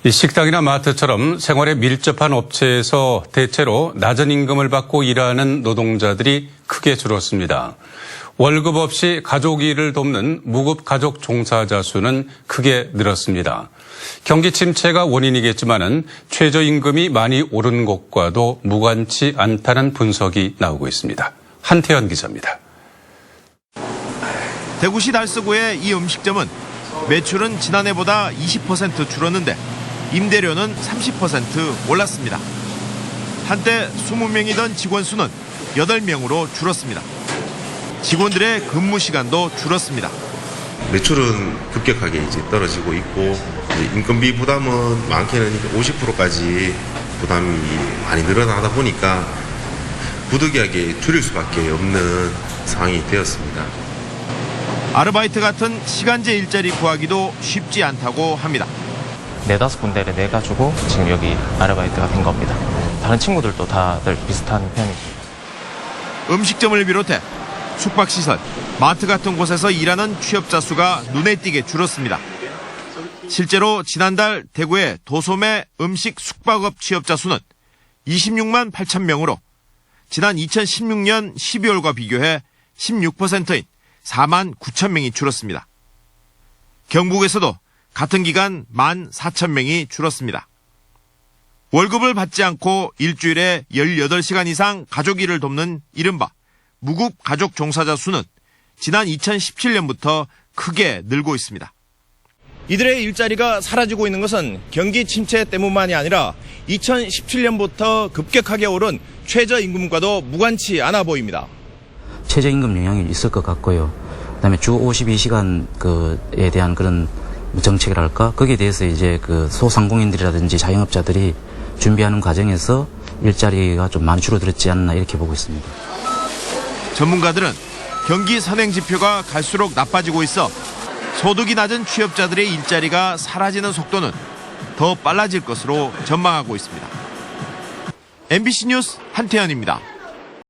이 식당이나 마트처럼 생활에 밀접한 업체에서 대체로 낮은 임금을 받고 일하는 노동자들이 크게 줄었습니다. 월급 없이 가족 일을 돕는 무급 가족 종사자 수는 크게 늘었습니다. 경기 침체가 원인이겠지만은 최저임금이 많이 오른 것과도 무관치 않다는 분석이 나오고 있습니다. 한태현 기자입니다. 대구시 달서구의 이 음식점은 매출은 지난해보다 20% 줄었는데 임대료는 30% 올랐습니다. 한때 20명이던 직원 수는 8명으로 줄었습니다. 직원들의 근무 시간도 줄었습니다. 매출은 급격하게 떨어지고 있고 인건비 부담은 많게는 50%까지 부담이 많이 늘어나다 보니까 부득이하게 줄일 수밖에 없는 상황이 되었습니다. 아르바이트 같은 시간제 일자리 구하기도 쉽지 않다고 합니다. 4-5군데를 내가지고 지금 여기 아르바이트가 된 겁니다. 다른 친구들도 다들 비슷한 편이죠. 음식점을 비롯해 숙박시설, 마트 같은 곳에서 일하는 취업자 수가 눈에 띄게 줄었습니다. 실제로 지난달 대구의 도소매 음식 숙박업 취업자 수는 26만 8천 명으로 지난 2016년 12월과 비교해 16%인 4만 9천 명이 줄었습니다. 경북에서도 같은 기간 1만 4천 명이 줄었습니다. 월급을 받지 않고 일주일에 18시간 이상 가족 일을 돕는 이른바 무급 가족 종사자 수는 지난 2017년부터 크게 늘고 있습니다. 이들의 일자리가 사라지고 있는 것은 경기 침체 때문만이 아니라 2017년부터 급격하게 오른 최저임금과도 무관치 않아 보입니다. 최저임금 영향이 있을 것 같고요. 그다음에 주 52시간에 대한 그런 정책이랄까 거기에 대해서 이제 그 소상공인들이라든지 자영업자들이 준비하는 과정에서 일자리가 좀 많이 줄어들었지 않나 이렇게 보고 있습니다. 전문가들은 경기 선행 지표가 갈수록 나빠지고 있어 소득이 낮은 취업자들의 일자리가 사라지는 속도는 더 빨라질 것으로 전망하고 있습니다. MBC 뉴스 한태현입니다.